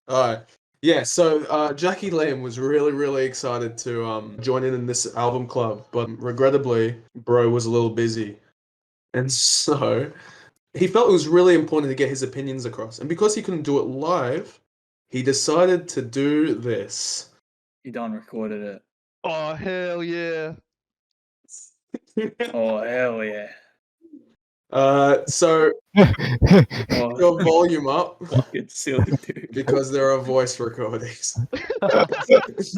Alright. Yeah, so Jackie Lamb was really, really excited to join in this album club, but regrettably, bro was a little busy. And so he felt it was really important to get his opinions across. And because he couldn't do it live, he decided to do this. You done recorded it. Oh, hell yeah. Oh, hell yeah. So Oh, your volume up fucking silly dude. because there are voice recordings. Nice.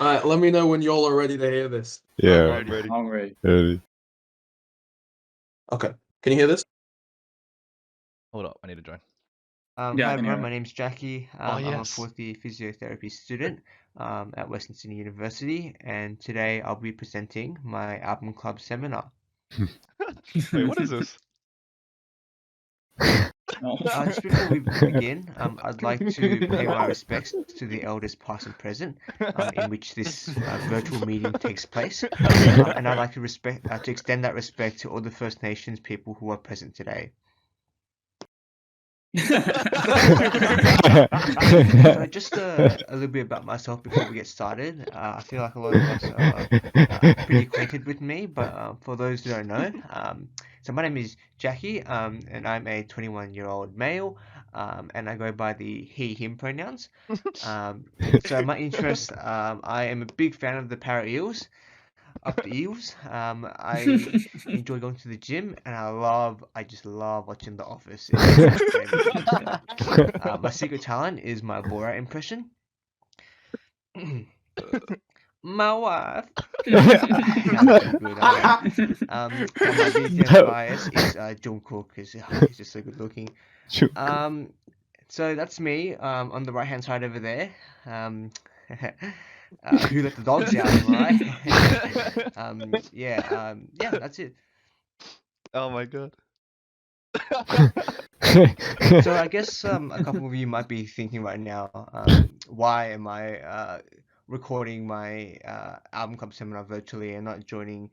Alright, let me know when y'all are ready to hear this. Yeah. I'm ready. I'm ready. Ready. Okay. Can you hear this? Hold up, I need to join. Yeah, I Hi can hear everyone, it. my name's Jackie. Oh, I'm a yes. fourth year physiotherapy student at Western Sydney University, and today I'll be presenting my album club seminar. Wait, what is this? Oh. Just before we begin, I'd like to pay my respects to the elders past and present, in which this virtual meeting takes place, and I'd like to extend that respect to all the First Nations people who are present today. So just a little bit about myself before we get started. I feel like a lot of us are pretty acquainted with me, but for those who don't know, so my name is Jackie, and I'm a 21-year-old male, and I go by the he, him pronouns. So my interests, I am a big fan of the para eels. Up the eels. I enjoy going to the gym, and I just love watching The Office. It's one of my favorite shows. My secret talent is my Borat impression. My wife. That was pretty good. And my BTS bias is Jungkook because he's just so good looking. So that's me. On the right hand side over there. Who let the dogs out? Am I right? Yeah. That's it. Oh my god. So I guess a couple of you might be thinking right now, why am I recording my album club seminar virtually and not joining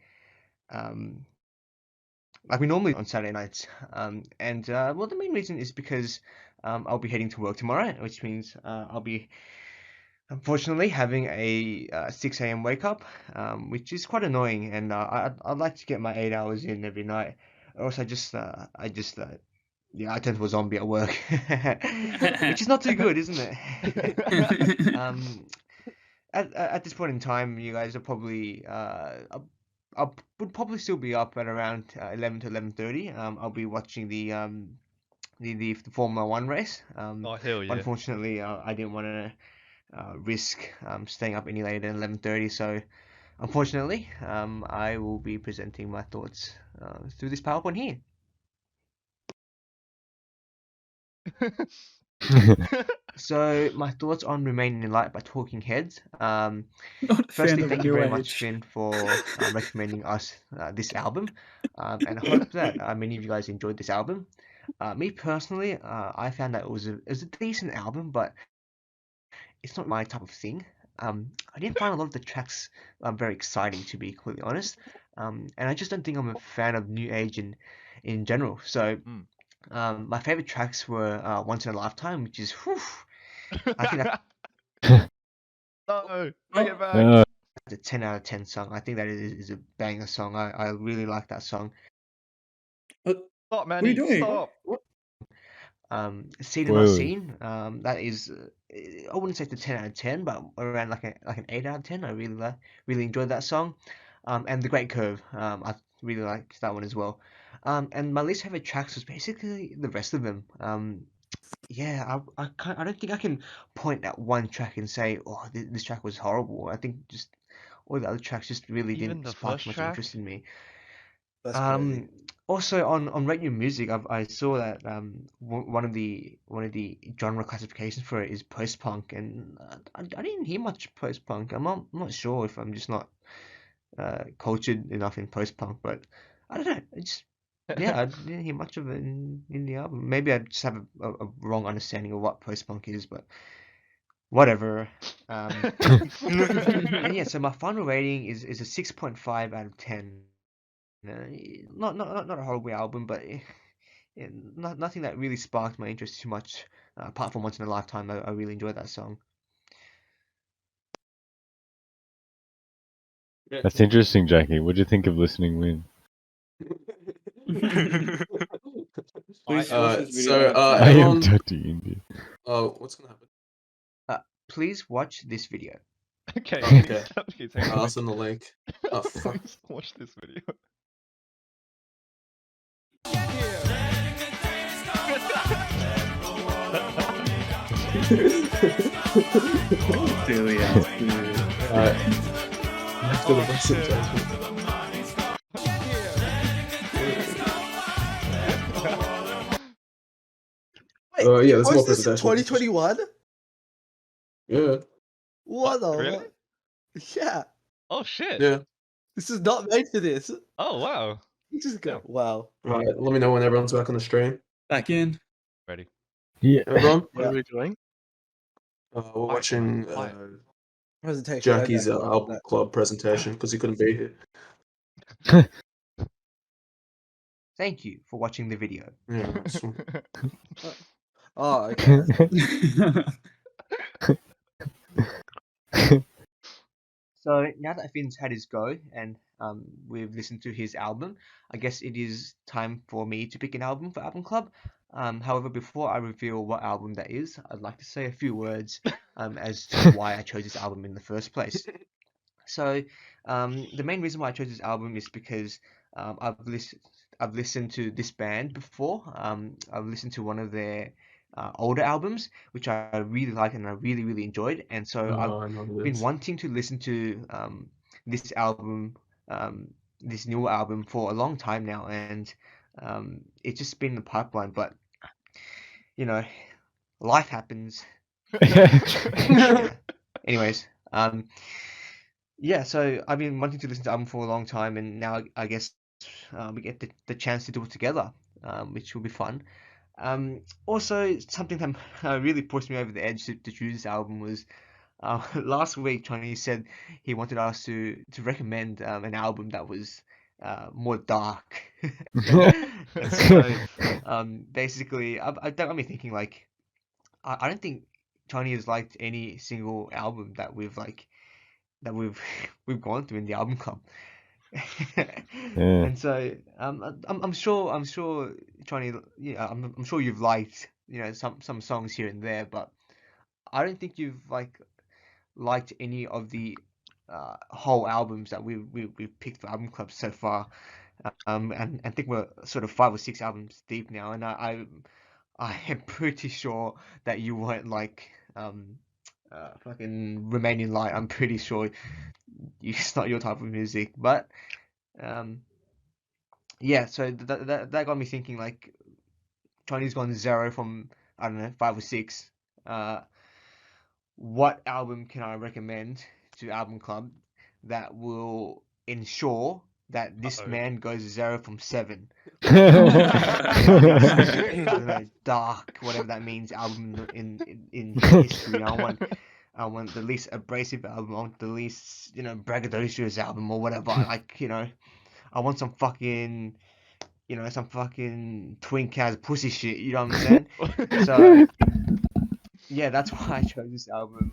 like we normally on Saturday nights? Well, the main reason is because I'll be heading to work tomorrow, which means I'll be unfortunately having a 6 a.m. wake up, which is quite annoying, and I'd like to get my 8 hours in every night. Or else I turn to a zombie at work, which is not too good, isn't it? At this point in time, you guys are probably I would probably still be up at around 11 to 11:30. I'll be watching the Formula One race. Oh, hell yeah. Unfortunately, I didn't want to risk staying up any later than 11:30. So, unfortunately, I will be presenting my thoughts through this PowerPoint here. So, my thoughts on Remaining in Light by Talking Heads. Not a Firstly, fan of thank New you very Age. much, Finn, for recommending us this album, and I hope that many of you guys enjoyed this album. Me personally, I found that it was a decent album, but it's not my type of thing. I didn't find a lot of the tracks very exciting, to be completely honest. And I just don't think I'm a fan of New Age in general. So, my favorite tracks were Once in a Lifetime, which is, whew, I think No, bring it back. that's a 10 out of 10 song. I think that is a banger song. I really like that song. Stop, What are you Manny. doing? Stop. Seen and Not Seen, that is, I wouldn't say it's a 10 out of 10, but around like an 8 out of 10. I really enjoyed that song. And The Great Curve, I really liked that one as well. And my least favorite tracks was basically the rest of them. Yeah, I don't think I can point at one track and say, oh, this track was horrible. I think just all the other tracks just really Even didn't the spark first much track? interest in me. That's crazy. Also on Rate Your Music, I saw that one of the genre classifications for it is post punk, and I didn't hear much post punk. I'm not sure if I'm just not cultured enough in post punk, but I don't know. I didn't hear much of it in the album. Maybe I just have a wrong understanding of what post punk is, but whatever. And yeah, so my final rating is a 6.5 out of 10. Not a horrible album, but nothing that really sparked my interest too much. Apart from Once in a Lifetime, I really enjoyed that song. Yeah. That's interesting, Jackie. What do you think of Listening Wind? Please I- watch this video. so, outside. I am everyone- Tati India. What's gonna happen? Please watch this video. Okay. Okay. Okay, thank you. I'll send the link. Oh, fuck. Please watch this video. Silly ass dude. After the presentation. Yeah, there's more What's this? presentation. 2021? Yeah, What the? really? Yeah. Oh shit. yeah. This is not made for this. Oh wow. You just go. Wow. Right, let me know when everyone's back on the stream. Back in. Ready. Yeah. Everyone? What are we doing? We're watching Presentation. Jackie's okay. album club presentation because he couldn't be here. Thank you for watching the video. Yeah, that's- Oh, okay. So now that Finn's had his go and we've listened to his album, I guess it is time for me to pick an album for Album Club. However, before I reveal what album that is, I'd like to say a few words as to why I chose this album in the first place. So the main reason why I chose this album is because I've listened to this band before. I've listened to one of their older albums, which I really like and I really enjoyed, and so I've I know been this. wanting to listen to this album, this new album for a long time now, and it's just been in the pipeline. But you know, life happens. Anyways, yeah. So I've been wanting to listen to the album for a long time, and now I guess we get the chance to do it together, which will be fun. Also, something that really pushed me over the edge to choose this album was last week. Johnny said he wanted us to recommend an album that was more dark. And so basically, that got me thinking. Like, I don't think Johnny has liked any single album that we've we've gone through in the album club. And so I'm sure Johnny, yeah, I'm sure you've liked some songs here and there, but I don't think you've liked any of the whole albums that we've picked for album club so far. And I think we're sort of 5 or 6 albums deep now, and I am pretty sure that you weren't fucking Remain in Light. I'm pretty sure it's not your type of music, but yeah. So that got me thinking. Like, Chinese gone 0 from, I don't know, 5 or 6. What album can I recommend to Album Club that will ensure that this man goes 0 from 7? I don't know, dark, whatever that means, album in history. I want the least abrasive album. I want the least, braggadocious album or whatever. I want some fucking, some fucking twink ass pussy shit. You know what I'm saying? So yeah, that's why I chose this album.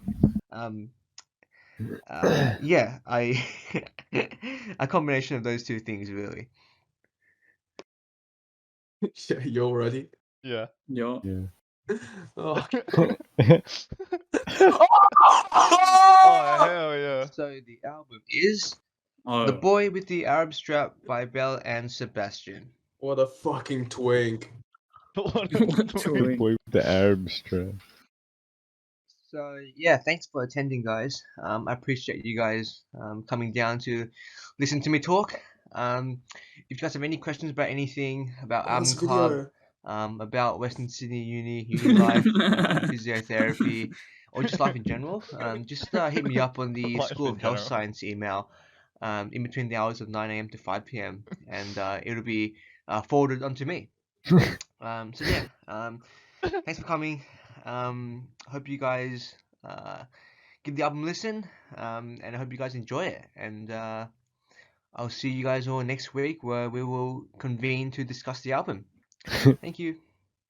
Yeah, a combination of those two things, really. Yeah, you're ready. Yeah. Yo. Oh, Oh hell yeah. So the album is Oh, The Boy with the Arab Strap by Belle and Sebastian. what a fucking twink. What Twink. The boy with the Arab strap. So yeah, thanks for attending, guys. I appreciate you guys coming down to listen to me talk. If you guys have any questions about anything, about Oh, Album this Club, video. about Western Sydney Uni life, physiotherapy, or just life in general, just hit me up on the Life School in of Health general. Science email in between the hours of 9 a.m. to 5 p.m. and it'll be forwarded onto me. So yeah, thanks for coming. Hope you guys give the album a listen, and I hope you guys enjoy it. And I'll see you guys all next week, where we will convene to discuss the album. Thank you.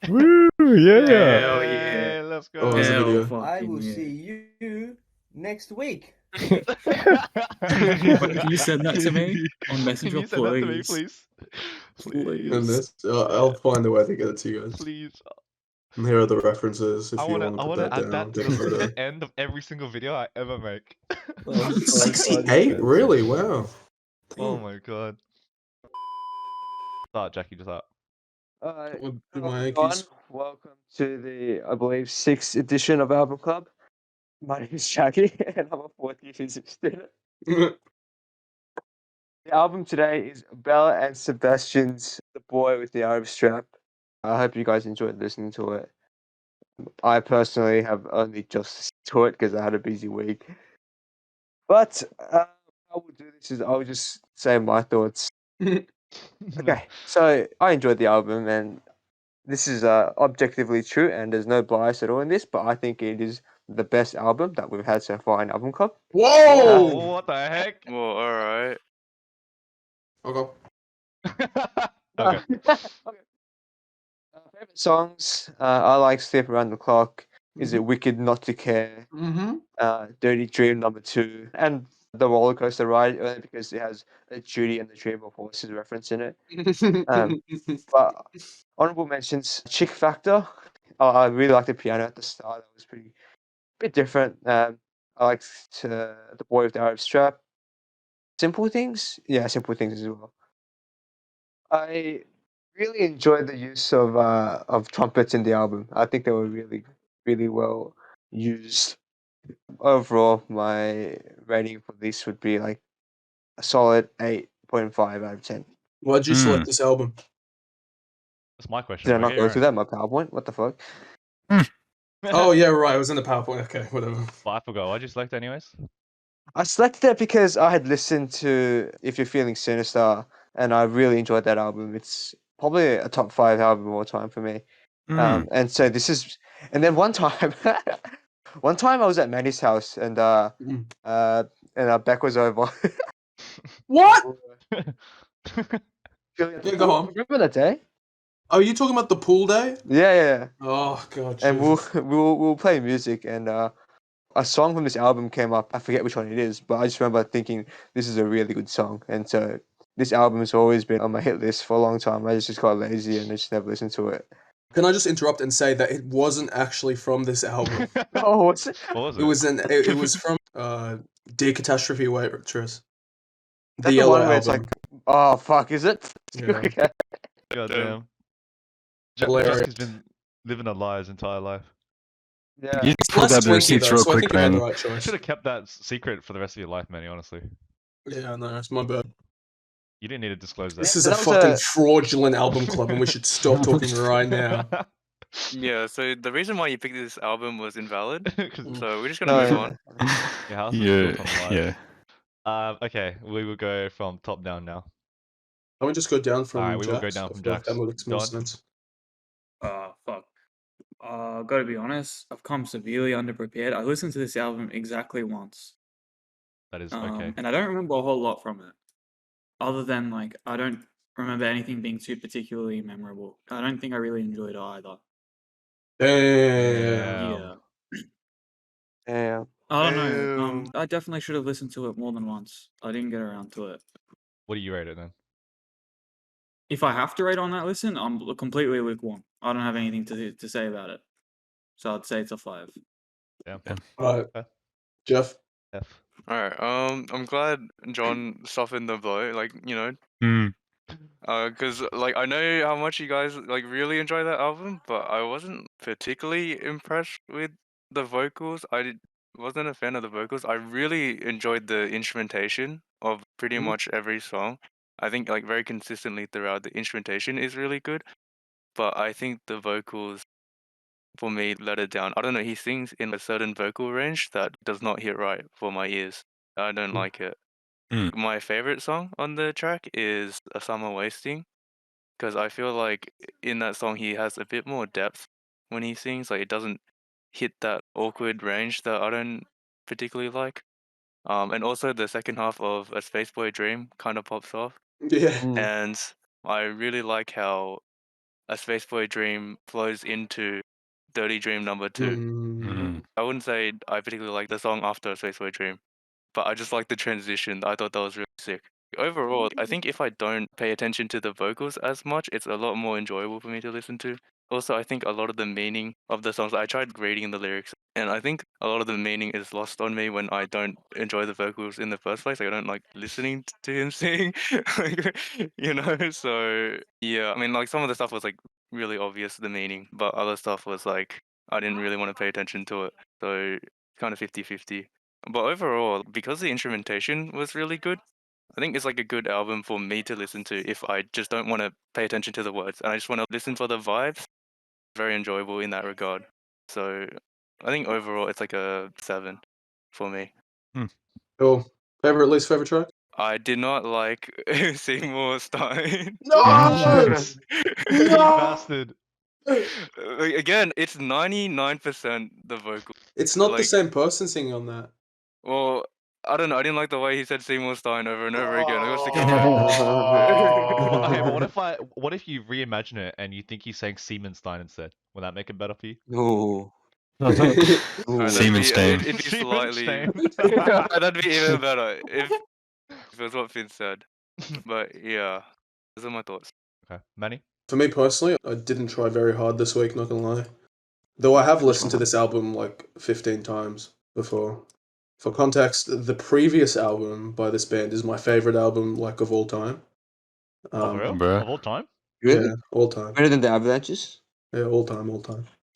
Woo! Yeah. Hell yeah. Hey, let's Oh, there's a go. video. I will fucking see you next week. Wait, can you send that to me on Can Messenger, you send that to me, please? please? And Please. this, I'll find a way to get it to you guys. Please. And here are the references if I you wanna, want I to put wanna that add down. that to Take a photo. the end of every single video I ever make. Oh, so 68? funny. Really? Wow. Oh Damn. my god. Start, Jackie, just up. Alright, Well, do hello my everyone. Yankees. Welcome to the, I believe, 6th edition of Album Club. My name is Jackie, and I'm a fourth year physics student. The album today is Bella and Sebastian's The Boy with the Arab Strap. I hope you guys enjoyed listening to it. I personally have only just listened to it because I had a busy week. But how we'll do this is I'll just say my thoughts. Okay, so I enjoyed the album, and this is objectively true, and there's no bias at all in this, but I think it is the best album that we've had so far in Album Club. Whoa, Whoa! what the heck? Well, alright. Okay. Okay. Okay. Favorite songs, I like Sleep Around the Clock. Is it Wicked Not to Care? Mm-hmm. Dirty Dream #2, and The Roller Coaster Ride, only because it has a Judy and the Dream of Horses reference in it. But honorable mentions, Chick Factor. I really liked the piano at the start. That was pretty bit different. I liked The Boy with the Arab Strap. Simple Things? Yeah, Simple Things as well. I really enjoyed the use of trumpets in the album. I think they were really, really well used. Overall, my rating for this would be like a solid 8.5 out of 10. Why'd you Mm. select this album? That's my question. Did I bro. not Get go your through own. that in my PowerPoint? What the fuck? Oh, yeah, right. It was in the PowerPoint. Okay, whatever. Well, I forgot. Why'd you select it anyways? I selected it because I had listened to If You're Feeling Sinister, and I really enjoyed that album. It's probably a top 5 album of all time for me. Mm. And so this is, and then one time, one time I was at Manny's house, and Mm. Beck was over. What? Yeah, Yeah, go on. Remember that day? Are you talking about the pool day? Yeah. Oh, God. And Jesus. we'll play music, and a song from this album came up. I forget which one it is, but I just remember thinking this is a really good song. And so this album has always been on my hit list for a long time. I just got lazy and I just never listened to it. Can I just interrupt and say that it wasn't actually from this album? Oh, what's it? What was It was it was from Dear Catastrophe Waitress. The That's the Yellow one where it's album. like, oh fuck, is it? Yeah. Okay. Goddamn. Hilarious. Jackie's been living a lie his entire life. Yeah. You just pulled Less out the Twinkie, receipts though, real so I quick, think you made the man. right You choice. should have kept that secret for the rest of your life, Manny, honestly. Yeah, no, it's my bad. You didn't need to disclose that. This is So a that was fucking a- fraudulent album club, and we should stop talking right now. Yeah, so the reason why you picked this album was invalid. 'Cause- So we're just gonna move on. Your house is built Yeah, on lies. yeah. Okay, we will go from top down now. Can we just go down from Alright, we will go Jack's? down I from feel like Jack's. that makes more Don? sense. Fuck. Gotta be honest, I've come severely underprepared. I listened to this album exactly once. That is okay. And I don't remember a whole lot from it. Other than, like, I don't remember anything being too particularly memorable. I don't think I really enjoyed it either. Damn. Yeah. Yeah. I don't know. Damn. I definitely should have listened to it more than once. I didn't get around to it. What do you rate it then? If I have to rate on that listen, I'm completely lukewarm. I don't have anything to say about it. So I'd say it's a 5. Damn. Right. Okay. Jeff? F. Alright, I'm glad John softened the blow, like, you know, Mm. cause like I know how much you guys like really enjoy that album, but I wasn't particularly impressed with the vocals. Wasn't a fan of the vocals. I really enjoyed the instrumentation of pretty Mhm. much every song. I think like very consistently throughout the instrumentation is really good, but I think the vocals for me let it down. I don't know, he sings in a certain vocal range that does not hit right for my ears. I don't Mm. like it. Mm. My favorite song on the track is A Summer Wasting, because I feel like in that song he has a bit more depth when he sings. Like it doesn't hit that awkward range that I don't particularly like. And also the second half of A Spaceboy Dream kind of pops off, Yeah. Mm. and I really like how A Spaceboy Dream flows into Dirty Dream number 2. Mm. I wouldn't say I particularly like the song after Spaceboy Dream, but I just like the transition. I thought that was really sick. Overall, I think if I don't pay attention to the vocals as much, it's a lot more enjoyable for me to listen to. Also, I think a lot of the meaning of the songs, I tried reading the lyrics, and I think a lot of the meaning is lost on me when I don't enjoy the vocals in the first place. Like, I don't like listening to him sing, like, you know? So, yeah, I mean, like, some of the stuff was, like, really obvious, the meaning, but other stuff was, like, I didn't really want to pay attention to it. So, kind of 50-50. But overall, because the instrumentation was really good, I think it's like a good album for me to listen to if I just don't want to pay attention to the words and I just want to listen for the vibes. Very enjoyable in that regard. So I think overall it's like a 7 for me. Cool. Least favorite track? I did not like Seymour Stein. No! You No! bastard. Again, it's 99% the vocal. It's not the Like- same person singing on that. Well, I don't know. I didn't like the way he said Seymour Stein over and over again. I got sick of Oh. Okay, but Oh. what if you reimagine it and you think he's saying Seamanstein instead? Will that make it better for you? No. Alright, that'd Seaman be- Stein. It'd be slightly. Seamanstein. That'd be even better if it was what Finn said. But yeah, those are my thoughts. Okay, Manny? For me personally, I didn't try very hard this week, not gonna lie. Though I have listened to this album like 15 times before. For context, the previous album by this band is my favorite album like of all time. Oh, for real? bruh. Of all time? Really? Yeah, all time. Better than the Avalanches? Yeah, all time.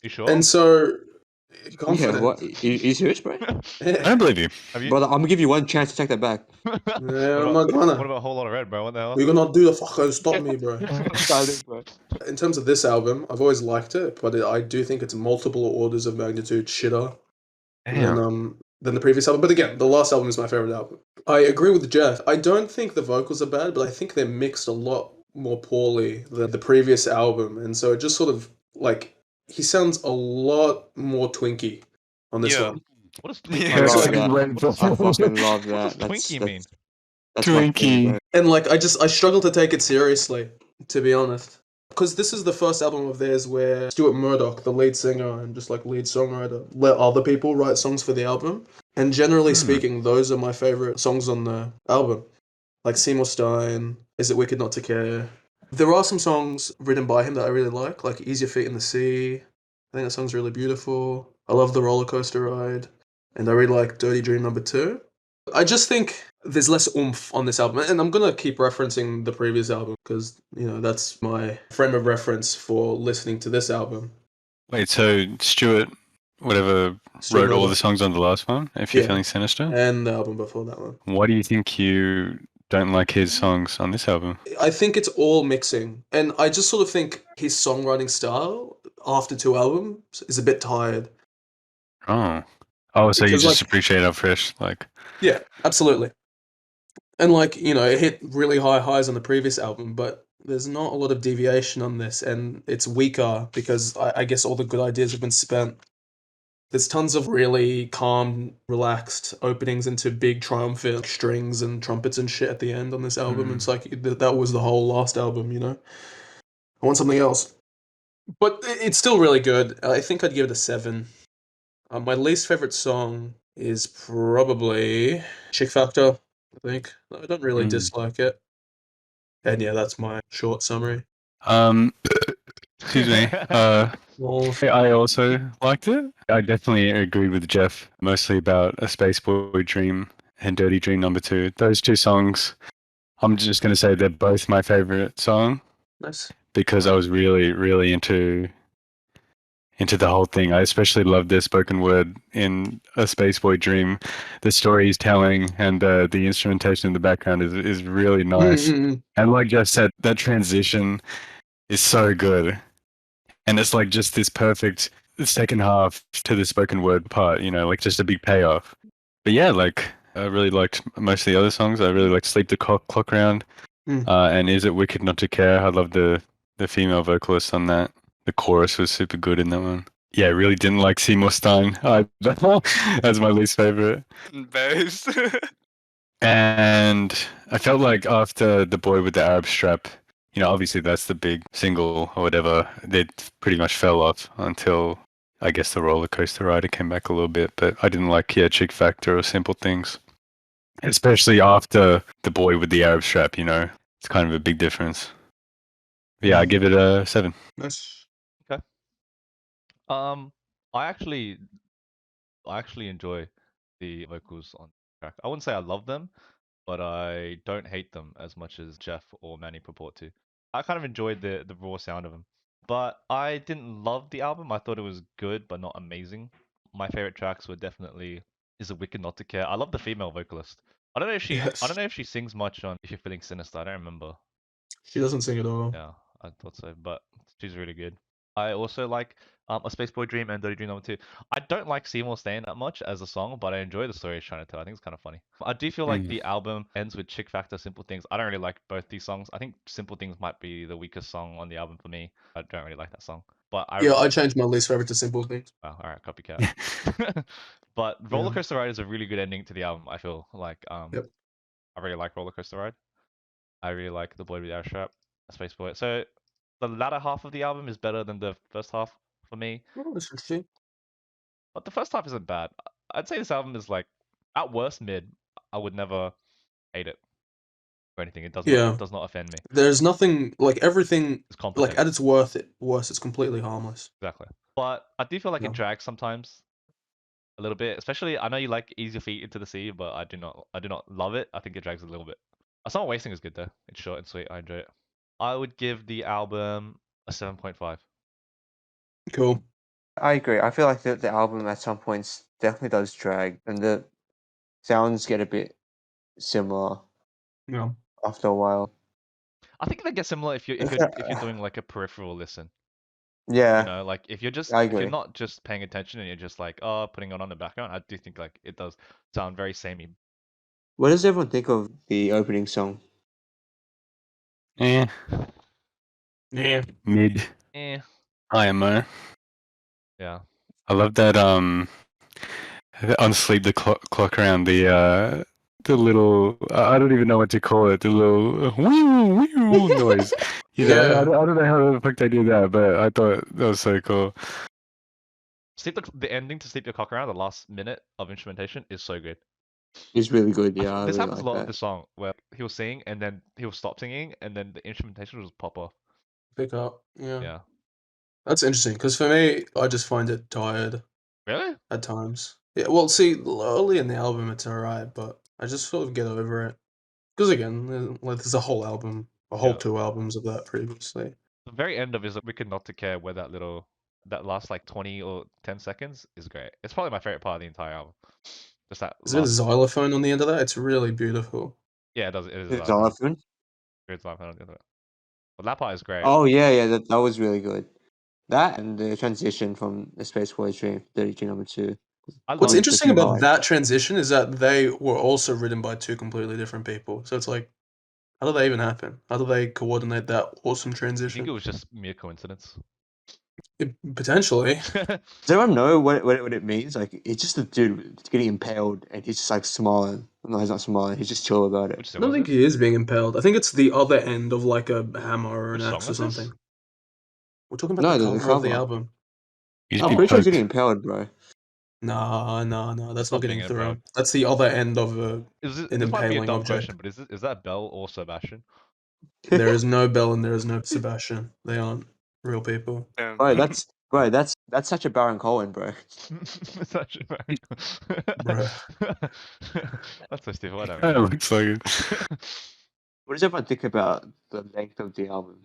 You sure? And so Yeah, confident. what? You serious, bro? I Yeah. don't believe you. Have you? Brother, I'm gonna give you one chance to take that back. What I'm about- not gonna. What about a Whole Lot of Red, bro? What the hell? We're gonna do the fucker. Stop me, bro. Silent, bro. In terms of this album, I've always liked it, but I do think it's multiple orders of magnitude shitter than the previous album. But again, the last album is my favorite album. I agree with Jeff. I don't think the vocals are bad, but I think they're mixed a lot more poorly than the previous album, and so it just sort of like he sounds a lot more twinky on this Yeah. one. What does Yeah. I Twinkie love mean? that. What does- I fucking love What that. does Twinkie mean? That's my thing, Twinkie. bro. And like I struggle to take it seriously, to be honest. Because this is the first album of theirs where Stuart Murdoch, the lead singer and just like lead songwriter, let other people write songs for the album. And generally speaking, those are my favorite songs on the album. Like Seymour Stein, Is It Wicked Not to Care? There are some songs written by him that I really like Ease Your Feet in the Sea. I think that song's really beautiful. I love The Roller Coaster Ride. And I really like Dirty Dream number 2. I just think there's less oomph on this album, and I'm gonna keep referencing the previous album because that's my frame of reference for listening to this album. Wait, so Stuart, whatever, wrote all the songs on the last one, If You're Yeah. Feeling Sinister? and the album before that one. Why do you think you don't like his songs on this album? I think it's all mixing, and I just sort of think his songwriting style after 2 albums is a bit tired. Oh. Oh, so you Because, just like- appreciate how fresh, like... Yeah, absolutely. And it hit really high highs on the previous album, but there's not a lot of deviation on this, and it's weaker because I guess all the good ideas have been spent. There's tons of really calm, relaxed openings into big triumphant strings and trumpets and shit at the end on this album. It's like that was the whole last album, I want something else. But it's still really good. I think I'd give it a 7. My least favorite song is probably Chick Factor, I think. I don't really dislike it. And yeah, that's my short summary. Excuse me. Well, I also liked it. I definitely agreed with Jeff, mostly about A Spaceboy Dream and Dirty Dream number 2. Those 2 songs, I'm just going to say they're both my favorite song nice. because I was really, really into the whole thing. I especially loved the spoken word in A Spaceboy Dream. The story he's telling and the instrumentation in the background is really nice. And like Jeff said, that transition is so good. And it's like just this perfect second half to the spoken word part, like just a big payoff. But yeah, like I really liked most of the other songs. I really liked Sleep the Clock Round and Is It Wicked Not to Care. I love the female vocalist on that. The chorus was super good in that one. Yeah, I really didn't like Seymour Stein. That's my least favorite. Bass. And I felt like after The Boy with the Arab Strap, obviously that's the big single or whatever. They pretty much fell off until I guess the roller coaster rider came back a little bit. But I didn't like Chick Factor or Simple Things, especially after the boy with the Arab strap. It's kind of a big difference. Yeah, I give it a 7. Nice. I actually enjoy the vocals on the track. I wouldn't say I love them, but I don't hate them as much as Jeff or Manny purport to. I kind of enjoyed the raw sound of them, but I didn't love the album. I thought it was good, but not amazing. My favorite tracks were definitely "Is It Wicked Not to Care." I love the female vocalist. I don't know if she sings much on "If You're Feeling Sinister." I don't remember. She doesn't sing at all. Yeah, I thought so, but she's really good. I also like A Space Boy Dream and Dirty Dream Number 2. I don't like Seymour Stain that much as a song, but I enjoy the story it's trying to tell. I think it's kind of funny. I do feel like the album ends with Chick Factor, Simple Things. I don't really like both these songs. I think Simple Things might be the weakest song on the album for me. I don't really like that song. But I changed my least favorite to Simple Things. Wow, all right, copycat. But Roller Yeah. Coaster Ride is a really good ending to the album. I feel like Yep. I really like Roller Coaster Ride. I really like The Boy with the Arrow Strap, Space Boy. So the latter half of the album is better than the first half for me. Oh, that's interesting. But the first half isn't bad. I'd say this album is like at worst mid. I would never hate it or anything. It does not offend me. There's nothing like everything. It's complicated. Like at its worst, it's completely harmless. Exactly. But I do feel like Yeah. it drags sometimes a little bit. Especially I know you like Ease Your Feet Into the Sea, but I do not love it. I think it drags a little bit. Summer Wasting is good though. It's short and sweet. I enjoy it. I would give the album a 7.5. Cool. I agree. I feel like the album at some points definitely does drag, and the sounds get a bit similar Yeah. after a while. I think they get similar if you're doing like a peripheral listen. Yeah, Like if you're I if you're agree. not just paying attention and you're just like putting it on the background, I do think like it does sound very samey. What does everyone think of the opening song? Eh, Yeah. mid. Eh, IMO. yeah. I love that unsleep the clock around the little I don't even know what to call it, the little wee noise. Yeah. I don't know how the fuck they do that, but I thought that was so cool. The ending to Sleep Your Cock Around, the last minute of instrumentation is so good. It's really good. Yeah, I This really happens a like lot of that. the song where he'll sing and then he'll stop singing and then the instrumentation will just pop off. Pick up. Yeah. Yeah. That's interesting because for me, I just find it tired Really? at times. Yeah. Well, see, early in the album, it's alright, but I just sort of get over it. Because again, like there's a whole album, a whole Yeah. 2 albums of that previously. The very end of Is It Wicked Not to Care where that last like 20 or 10 seconds is great. It's probably my favorite part of the entire album. Just that Is there a last xylophone on the end of that? It's really beautiful. Yeah, it is a It's xylophone. Xylophone? Great xylophone on the end of it. But that part is great. Oh yeah, that was really good. That and the transition from the Space Boy Dream, Dirty Dream Number 2. I What's love interesting two about highlights. that transition is that they were also written by 2 completely different people. So it's like, how did that even happen? How do they coordinate that awesome I think transition? it was just mere coincidence. Potentially. Does everyone know what it means? Like, it's just a dude getting impaled, and he's just like smiling. No, he's not smiling. He's just chill about it. Which I song don't was think this? he is being impaled. I think it's the other end of like a hammer or an Which song axe or was this? something. We're talking about No, the the cover of the cover. album. He's I'm been pretty sure he's poked. getting impaled, bro. No, that's Stop not getting being it, bro. through. That's the other end of an This might be a impaling dumb object. question, but is that Belle or Sebastian? There is no Bell and there is no Sebastian. They aren't real people. Bro, that's such a Baron Cohen, bro. It's actually very Bruh. That's so stupid. Kind Whatever. of looks like it. What does everyone think about the length of the album?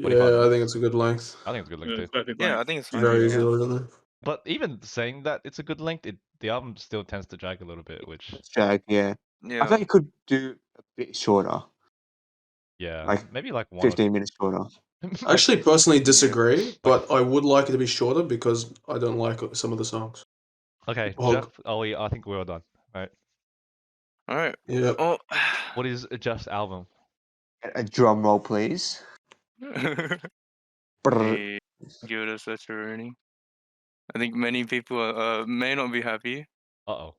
45 Yeah, I minutes. think it's a good length. I think it's a good length too. Perfect Yeah, I length. think it's Yeah. fine. Very Yeah. easily written. But even saying that it's a good length, the album still tends to drag a little bit, which Drag, yeah. I Yeah. feel like it could do a bit shorter, yeah, like maybe like 15 minutes shorter. I actually personally Yeah. disagree, but I would like it to be shorter because I don't like some of the songs. Okay, Well- Jeff. I think we're all done. Right. All right. Yeah. Oh. What is Jeff's album? A drum roll, please. Brrr. Hey, give it a such a rating. I think many people may not be happy, Uh oh.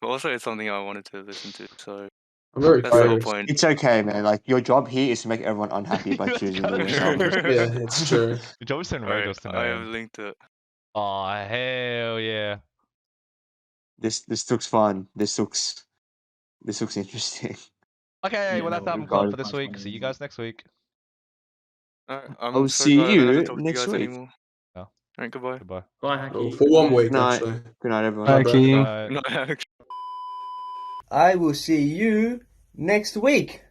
but also it's something I wanted to listen to. So I'm very That's the whole curious. point. It's okay, man. Like your job here is to make everyone unhappy by That's choosing kinda the worst true. album. Yeah, it's true. Your job is to enrage Alright, us I tonight. have linked it. Oh hell yeah! This looks fun. This looks interesting. Okay, Yeah, well that's no, album we've club got for this much week. fun See you is guys next week. Alright, I I'm will so see glad I don't have to you talk to you next guys week. anymore. No. Alright, goodbye. Goodbye. Bye, Oh, Haki. for 1 Bye. week, Good night. actually. Good night, everyone. Bye, Thank bro. you. No, I will see you next week.